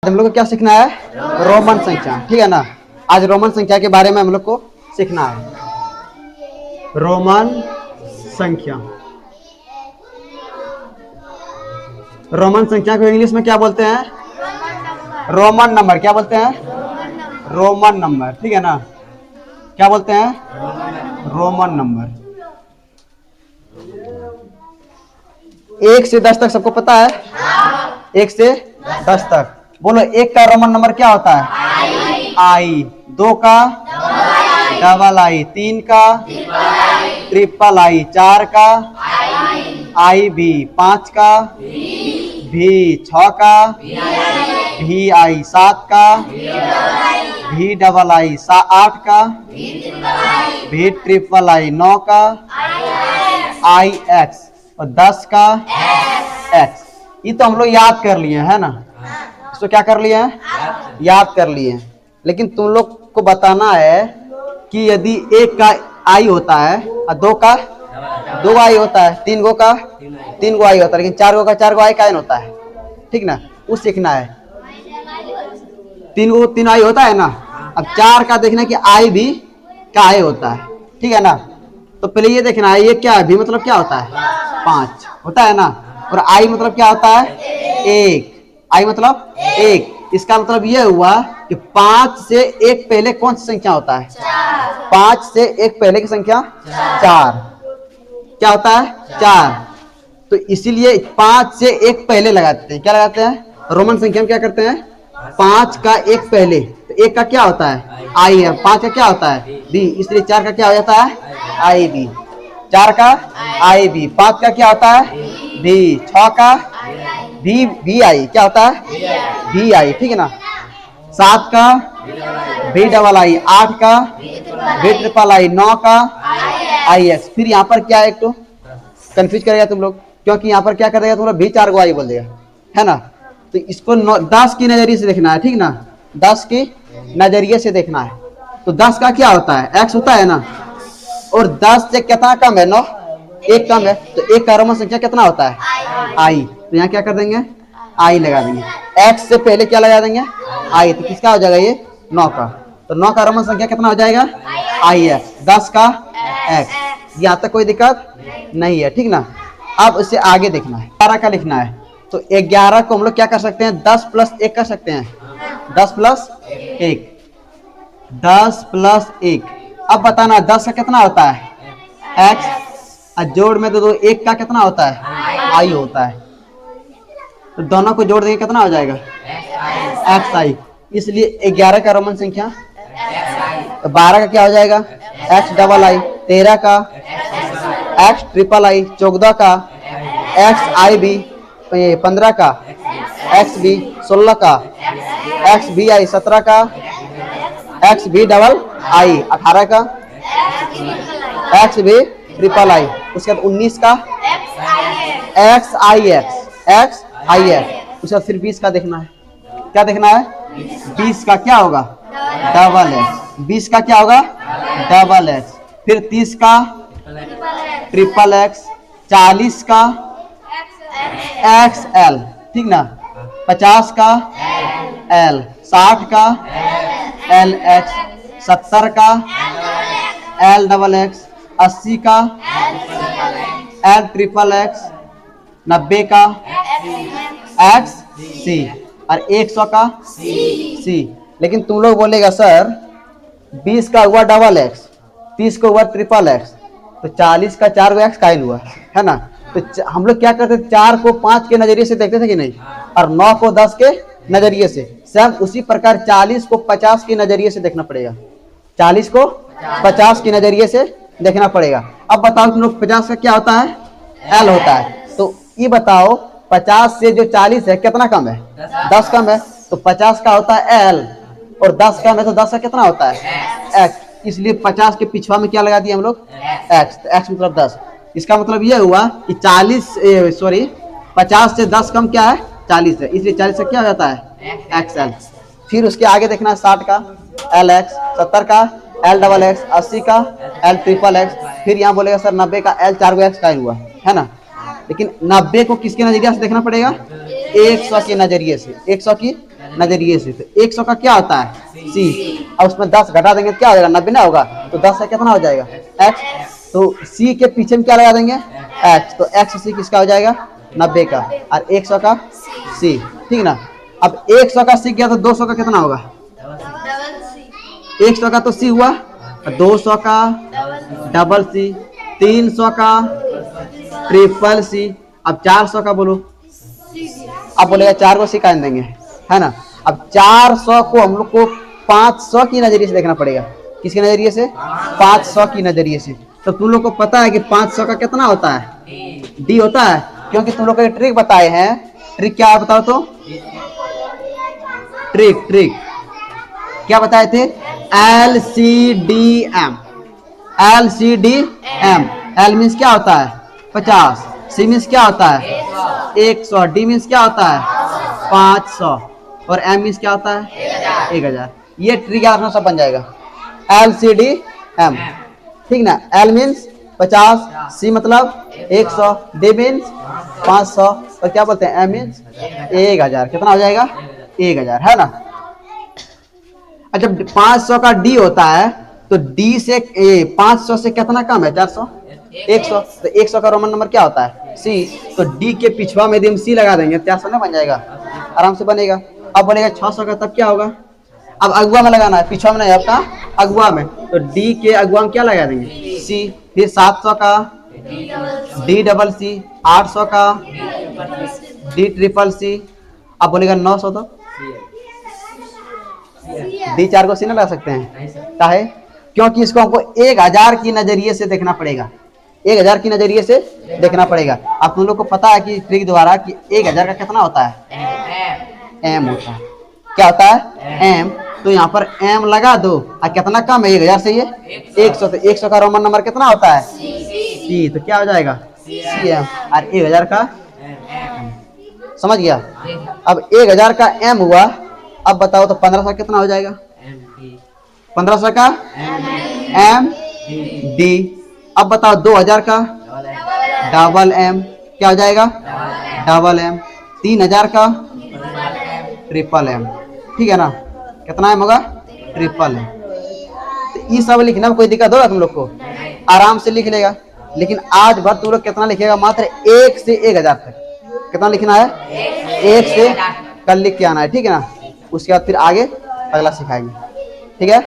हम लोग को क्या सीखना है? रोमन संख्या, ठीक है ना। आज रोमन संख्या के बारे में हम लोग को सीखना है। रोमन संख्या, रोमन संख्या को इंग्लिश में क्या बोलते हैं? Roman number. क्या बोलते हैं? रोमन नंबर, ठीक है ना। क्या बोलते हैं? Roman number. 1 से 10 तक सबको पता है? 1 से 10 तक बोलो। 1 का रोमन नंबर क्या होता है? आई। 2 का डबल आई। 3 का ट्रिपल आई। 4 का आई भी। 5 का भी। 6 का भी आई। 7 का भी डबल आई। 8 का भी ट्रिपल आई। 9 का आई एक्स और 10 का एक्स। ये तो हम लोग याद कर लिए है ना। इसको क्या कर लिए हैं? याद कर लिए हैं। लेकिन तुम लोग को बताना है कि यदि 1 का आई होता है और 2 का 2 आई होता है, 3 गो का 3 गो आई होता है, लेकिन 4 गो का 4 गो आई का होता है, ठीक ना। वो सीखना है। 3 गो 3 आई होता है ना। अब 4 का देखना कि आई भी का आई होता है, ठीक है ना। तो पहले ये देखना है ये क्या है? भी मतलब क्या होता है? 5 होता है ना। और आई मतलब क्या होता है? 1। आई मतलब 1। इसका मतलब ये हुआ कि 5 से 1 पहले कौन सी संख्या होता है? 5 से 1 पहले की संख्या 4। क्या होता है? 4। तो इसीलिए 5 से 1 पहले लगाते हैं। क्या लगाते हैं? रोमन संख्या में क्या करते हैं? 5 का 1 पहले। तो 1 का क्या होता है? आई है। 5 का क्या होता है? बी। इसलिए 4 का क्या हो जाता है? आई बी। 4 का आई बी। 5 का क्या होता है? बी। 6 का भी आई। क्या होता है? भी आई, ठीक है ना। 7 का भी डबल आई। 8 का भी ट्रिपल आई। 9 का आई एक्स। फिर यहाँ पर क्या है? एक तो कंफ्यूज करेगा तुम लोग, क्योंकि यहाँ पर क्या कर देगा तुम लोग? भी 4 गो आई बोल देगा, है ना। तो इसको 10 की नजरिए से देखना है, ठीक ना। 10 की नजरिए से देखना है। तो 10 का क्या होता है? एक्स होता है ना। और 10 से कितना कम है? 9। 1 कम है। तो 1 का रोमन संख्या कितना होता है? आई। तो यहाँ क्या कर देंगे? आई लगा देंगे। एक्स से पहले क्या लगा देंगे? आई। तो किसका हो जाएगा? ये 9 का। तो 9 का रोमन संख्या कितना हो जाएगा? आई एक्स। 10 का एक्स। यहाँ तक कोई दिक्कत नहीं है, ठीक ना। अब इससे आगे देखना है। 11 का लिखना है। तो 11 को हम लोग क्या कर सकते हैं? 10 प्लस 1 कर सकते हैं। 10 प्लस 1। 10 प्लस 1। अब बताना 10 का कितना होता है? एक्स। और जोड़ में तो 1 का कितना होता है? आई होता है। तो दोनों को जोड़ देंगे कितना हो जाएगा? एक्स आई। इसलिए 11 का रोमन संख्या। तो 12 का क्या हो जाएगा? एक्स डबल आई। 13 का एक्स ट्रिपल आई। 14 का एक्स आई बी। 15 का एक्स बी। 16 का एक्स बी आई। 17 का एक्स बी डबल आई। 18 का एक्स बी ट्रिपल आई। उसके बाद 19 का एक्स आई एक्स। एक्स आई एक्स। उसके बाद फिर 20 का देखना है। क्या देखना है? 20 का क्या होगा? Double x. 20 का क्या होगा? Double x. फिर 30 का ट्रिपल एक्स। 40 का एक्स एल, ठीक ना। 50 का एल। 60 का एल एक्स। 70 का एल डबल एक्स। 80 का एल ट्रिपल एक्स। 90 का एक्स सी। और 100 का सी। लेकिन तुम लोग बोलेगा सर 20 का हुआ डबल एक्स, 30 का हुआ ट्रिपल एक्स, तो 40 का 4 एक्स काइन हुआ, है ना। तो हम लोग क्या करते थे? 4 को 5 के नजरिए से देखते थे कि नहीं, और 9 को 10 के नजरिए से। सेम उसी प्रकार 40 को 50 के नजरिए से देखना पड़ेगा। 40 को 50 के नजरिए से देखना पड़ेगा। अब बताओ तुम लोग 50 का क्या होता है? एल होता है। तो ये बताओ 50 से जो 40 है कितना कम है? 10 कम है। तो 50 का होता है एल और 10 कम है, तो 10 का कितना होता है? एक्स। इसलिए 50 के पिछवा में क्या लगा दिया हम लोग? एक्स। तो एक्स मतलब 10। इसका मतलब यह हुआ कि 50 से 10 कम क्या है? 40 है। इसलिए 40 से क्या हो जाता है? X L. फिर उसके आगे देखना है 60 का एल एक्स। 70 का एल डबल एक्स। 80 का एल ट्रिपल एक्स। फिर यहाँ बोलेगा सर 90 का एल 4 एक्स का हुआ, है ना। लेकिन 90 को किसके नजरिए से देखना पड़ेगा? 100 के नजरिए से। 100 की नजरिए से। तो 100 का क्या होता है? सी। अब उसमें 10 घटा देंगे तो क्या हो जाएगा? 90 ना होगा। तो 10 से कितना हो जाएगा? एक्स। तो सी के पीछे में क्या लगा देंगे? एक्स। तो एक्स सी किसका हो जाएगा? 90 का। और 100 का सी, ठीक ना। अब 100 का सी गया तो 200 का कितना होगा? 100 का तो सी हुआ, 200 का डबल सी, 300 का ट्रिपल सी, अब 400 का बोलो। अब बोलेगा 4 को सी काट देंगे, है ना। अब 400 को हम लोग को 500 की नजरिए से देखना पड़ेगा। किसके नजरिए से? 500 की नजरिए से। तो तुम लोग को पता है कि 500 का कितना होता है? डी होता है, क्योंकि तुम लोग को ट्रिक बताए हैं। ट्रिक क्या है बताओ तो? ट्रिक क्या बताए थे? LCDM। LCDM। L मीन्स क्या होता है? 50। C मीन्स क्या होता है? 100। D मीन्स क्या होता है? 500। और M मीन्स क्या होता है? 1000। ये ट्रिक याद रखना, सब बन जाएगा। LCDM, ठीक ना। L मीन्स 50, C मतलब 100, D मीन्स 500, और क्या बोलते हैं? M means 1000। कितना हो जाएगा? 1000, है ना। अच्छा, 500 का डी होता है, तो डी से 500 से कितना कम है? 400, 100। तो 100 का रोमन नंबर क्या होता है? सी। तो डी के पिछवा में यदि हम सी लगा देंगे 400 ना बन जाएगा, आराम से बनेगा। अब बनेगा 600 का, तब क्या होगा? अब अगुआ में लगाना है, पिछवा में नहीं, आपका अगुआ में। तो डी के अगुआ में क्या लगा देंगे? सी। फिर 700 का डी डबल सी, 800 का डी ट्रिपल सी। अब बोलेगा 900, तो डी 4 को सी ना लगा सकते हैं, काहे? क्योंकि इसको हमको 1000 की नजरिए से देखना पड़ेगा। 1000 की नजरिए से देखना पड़ेगा। आप तुम लोग को पता है कि ट्रिक द्वारा कि 1000 का कितना होता है? एम होता है। क्या होता है? एम। तो यहाँ पर एम लगा दो, और कितना कम है 1000 से? ये 100। तो 100 का रोमन नंबर कितना होता है? सी। तो क्या हो जाएगा? C M. और 1000 का, समझ गया। अब 1000 का एम हुआ। अब बताओ तो 1500 कितना हो जाएगा? 1500 का एम डी। अब बताओ 2000 का डबल एम, क्या हो जाएगा? Double M. 3000 का ट्रिपल एम, ठीक है ना। कितना एम होगा? Triple M. तो ये सब लिखने में कोई दिक्कत होगा? तुम लोग को आराम से लिख लेगा। लेकिन आज भर तुम लोग कितना लिखेगा? मात्र 1 से 1000 तक। कितना लिखना है? 1 से कल लिख के आना है, ठीक है ना। उसके बाद फिर आगे अगला सिखाएंगे, ठीक है।